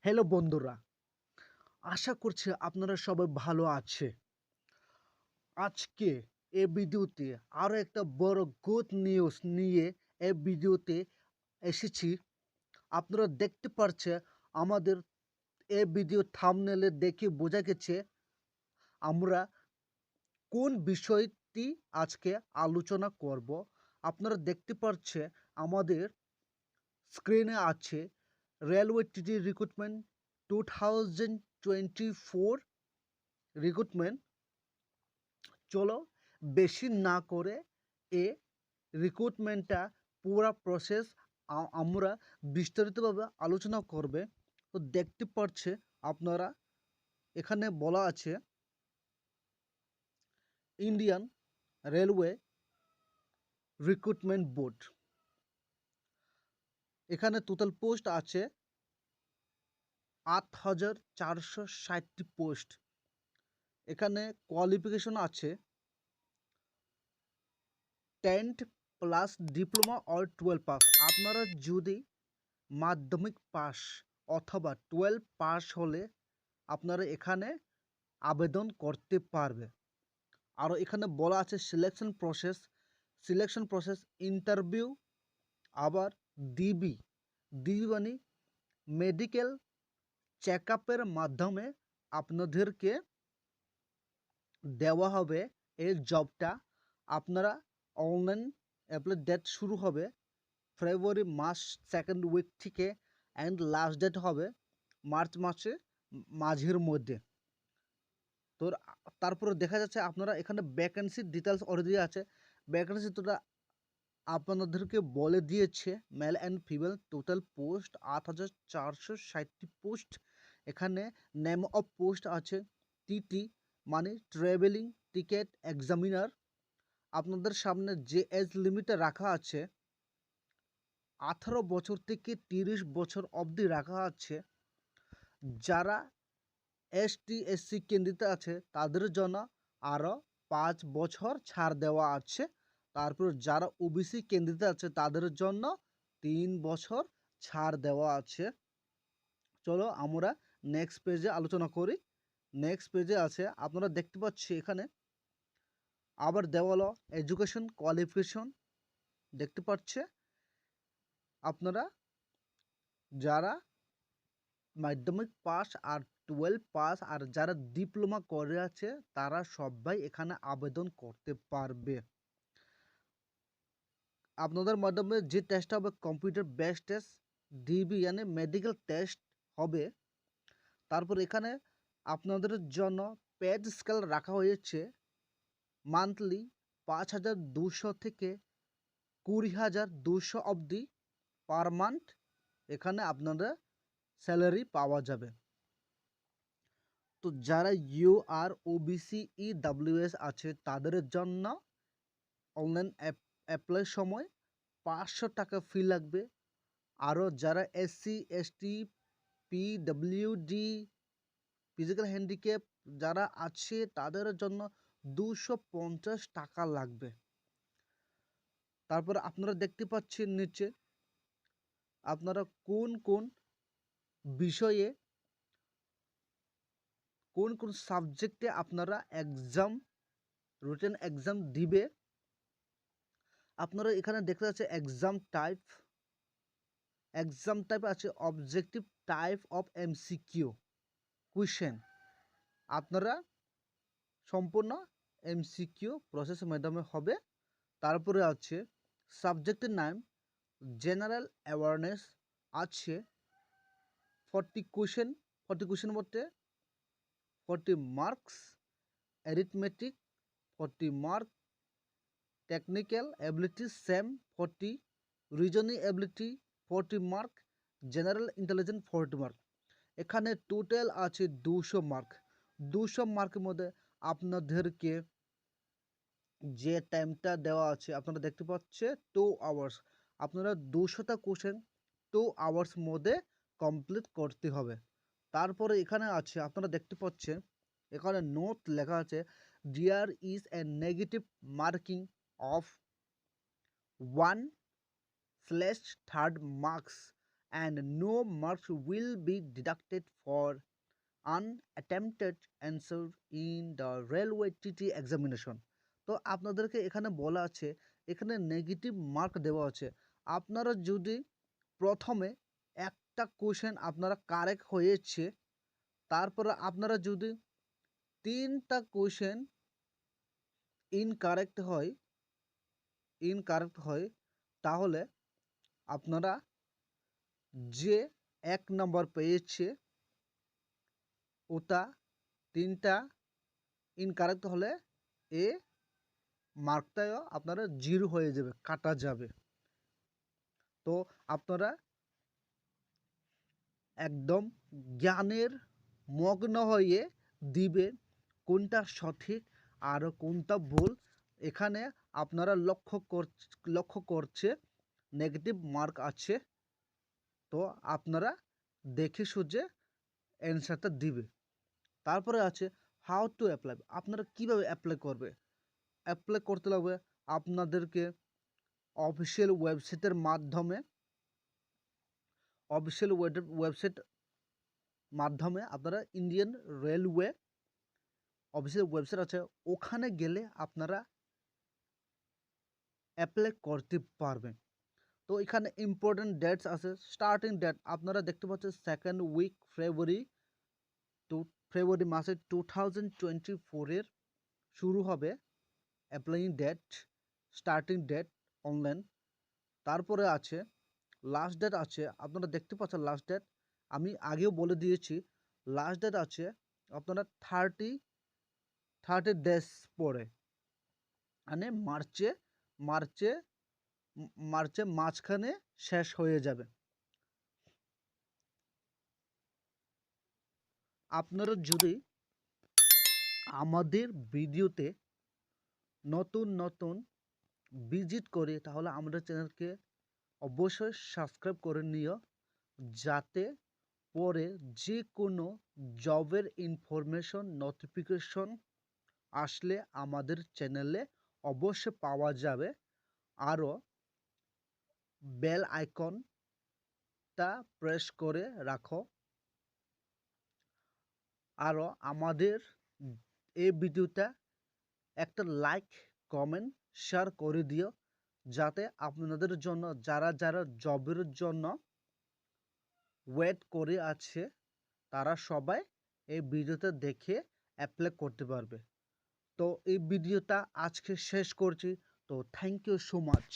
Hello বন্ধুরা, আশা করছি আপনারা সবাই ভালো আছে। আজকে এই ভিডিওতে আরও একটা বড় গুড নিউজ নিয়ে এই ভিডিওতে এসেছি। আপনারা দেখতে পাচ্ছেন আমাদের এই ভিডিও থাম্বনেলে দেখে বোঝা গেছে আমরা কোন বিষয়টি আজকে আলোচনা করব। আপনারা দেখতে পাচ্ছেন আমাদের স্ক্রিনে আছে রেলওয়ে টিটি রিক্রুটমেন্ট 2024 রিক্রুটমেন্ট। চলো বেশি না করে এ রিক্রুটমেন্টটা পুরা প্রসেস আমরা বিস্তারিতভাবে আলোচনা করবে। তো দেখতে পাচ্ছে আপনারা এখানে বলা আছে ইন্ডিয়ান রেলওয়ে রিক্রুটমেন্ট বোর্ড। এখানে টোটাল পোস্ট আছে 8460টি পোস্ট। এখানে কোয়ালিফিকেশন আছে 10th plus diploma or 12 pass. আপনারা যদি মাধ্যমিক পাস অথবা 12 পাস হলে আপনারা এখানে আবেদন করতে পারবে। আরও এখানে বলা আছে সিলেকশন প্রসেস ইন্টারভিউ, আবার ডিবি মানে মেডিকেল চেক আপের মাধ্যমে আপনাদেরকে দেওয়া হবে এই জবটা। আপনারা অনলাইন অ্যাপ্লাই ডেট শুরু হবে ফেব্রুয়ারি মাস 2nd উইক থেকে অ্যান্ড লাস্ট ডেট হবে মার্চ মাসে মাঝের মধ্যে। তো তারপরে দেখা যাচ্ছে আপনারা এখানে ভ্যাকেন্সি ডিটেলস অলরেডি আছে। ভ্যাকেন্সি তোটা আপনাদেরকে বলে দিয়েছে male and female total post 8460টি পোস্ট। এখানে নেম অফ পোস্ট আছে টিটি মানে ট্রাভেলিং টিকেট এক্সামিনার। আপনাদের সামনে যে এজ লিমিটে রাখা আছে 18 বছর থেকে 30 বছর অবধি রাখা আছে। যারা এসটি এসসি ক্যান্ডিডেট আছে তাদের জন্য আরও 5 বছর ছাড় দেওয়া আছে। তারপর যারা ওবিসি ক্যান্ডিডেট আছে তাদের জন্য 3 বছর ছাড় দেওয়া আছে। চলো আমরা নেক্সট পেজে আলোচনা করি। নেক্সট পেজে আছে আপনারা দেখতে পাচ্ছি এখানে আবার দেওয়া হলো এডুকেশন কোয়ালিফিকেশন। দেখতে পাচ্ছে আপনারা যারা মাধ্যমিক পাস আর 12 পাস আর যারা ডিপ্লোমা করে আছে তারা সবাই এখানে আবেদন করতে পারবে। আপনাদের মাধ্যমে যে টেস্টটা হবে কম্পিউটার বেস টেস্ট, ডিবি মানে মেডিকেল টেস্ট হবে। তারপর এখানে আপনাদের জন্য পেড স্কেল রাখা হয়েছে মান্থলি 5200 থেকে 20200 অবধি পার মান্থ এখানে আপনাদের স্যালারি পাওয়া যাবে। তো যারা ইউআর ওবিসি ইডব্লিউএস আছে তাদের জন্য অনলাইন অ্যাপ্লাই সময় 500 টাকা ফি লাগবে। আরও যারা SC ST PWD physical handicap যারা আছে তাদের জন্য 250 টাকা লাগবে। তারপর আপনারা দেখতে পাচ্ছেন নিচে আপনারা কোন কোন বিষয়ে কোন কোন সাবজেক্টে আপনারা রিটেন এক্সাম দিবে। আপনারা এখানে দেখতে পাচ্ছেন এক্সাম টাইপ আছে অবজেক্টিভ টাইপ অফ এমসিকিউ কুয়েশ্চেন। আপনারা সম্পূর্ণ এমসিকিউ প্রসেসের মাধ্যমে হবে। তারপরে আছে সাবজেক্টের নাম জেনারেল অ্যাওয়ারনেস আছে 40 কোয়েশ্চেন বলতে 40 marks, arithmetic 40 mark, technical ability same 40, reasoning ability 40 mark, general intelligence 40 mark. এখানে টোটাল আছে 200 মার্ক। 200 মার্কের মধ্যে আপনাদেরকে যে টাইমটা দেওয়া আছে আপনারা দেখতে পাচ্ছে 2 আওয়ার্স। আপনারা 200টা কোশ্চেন 2 আওয়ার্স মধ্যে কমপ্লিট করতে হবে। তারপরে এখানে আছে আপনারা দেখতে পাচ্ছেন এখানে নোট লেখা আছে there is a negative marking of 1/3 marks and no marks will be deducted for unattempted answer in the railway TT examination. তো আপনাদেরকে এখানে বলা আছে, এখানে নেগেটিভ মার্ক দেওয়া আছে। আপনারা যদি প্রথমে একটা কোশ্চেন আপনারা কারেক্ট হয়েছে, তারপরে আপনারা যদি 3টা কোশ্চেন ইনকারেক্ট হয় তাহলে আপনারা যে 1 নাম্বার পেয়েছে ওটা 3টা ইনকারেক্ট হলে এ মার্কটাও আপনারা 0 হয়ে যাবে, কাটা যাবে। তো আপনারা একদম জ্ঞানের মগ্ন হয়ে দিবেন কোনটা সঠিক আর কোনটা ভুল। এখানে আপনারা লক্ষ্য করছে নেগেটিভ মার্ক আছে, তো আপনারা দেখে সুঝে অ্যান্সারটা দিবে। তারপরে আছে হাউ টু অ্যাপ্লাই, আপনারা কিভাবে অ্যাপ্লাই করবে। অ্যাপ্লাই করতে লাগবে আপনাদেরকে অফিসিয়াল ওয়েবসাইটের মাধ্যমে, আপনারা ইন্ডিয়ান রেলওয়ে অফিসিয়াল ওয়েবসাইট আছে, ওখানে গেলে আপনারা অ্যাপ্লাই করতে পারবেন। তো এখানে ইম্পর্টেন্ট ডেটস আছে। স্টার্টিং ডেট আপনারা দেখতে পাচ্ছেন 2nd উইক ফেব্রুয়ারি মাসে 2024 শুরু হবে applying date, starting date online. তারপরে আছে লাস্ট ডেট আছে, আপনারা দেখতে পাচ্ছেন লাস্ট ডেট আমি আগেও বলে দিয়েছি। লাস্ট ডেট আছে আপনারা 30 ডেজ পরে, মানে মার্চে মাঝখানে শেষ হয়ে যাবে। আপনারা যদি আমাদের ভিডিওতে নতুন ভিজিট করে, তাহলে আমাদের চ্যানেলকে অবশ্যই সাবস্ক্রাইব করে নিও, যাতে পরে যে কোনো জবের ইনফরমেশন নোটিফিকেশন আসলে আমাদের চ্যানেলে অবশ্যই পাওয়া যাবে। আরও বেল আইকনটা প্রেস করে রাখো। আরও আমাদের এই ভিডিওটা একটা লাইক কমেন্ট শেয়ার করে দিও, যাতে আপনাদের জন্য যারা জবের জন্য ওয়েট করে আছে তারা সবাই এই ভিডিওটা দেখে অ্যাপ্লাই করতে পারবে। তো এই ভিডিওটা আজকে শেষ করছি। তো থ্যাংক ইউ সো মাচ।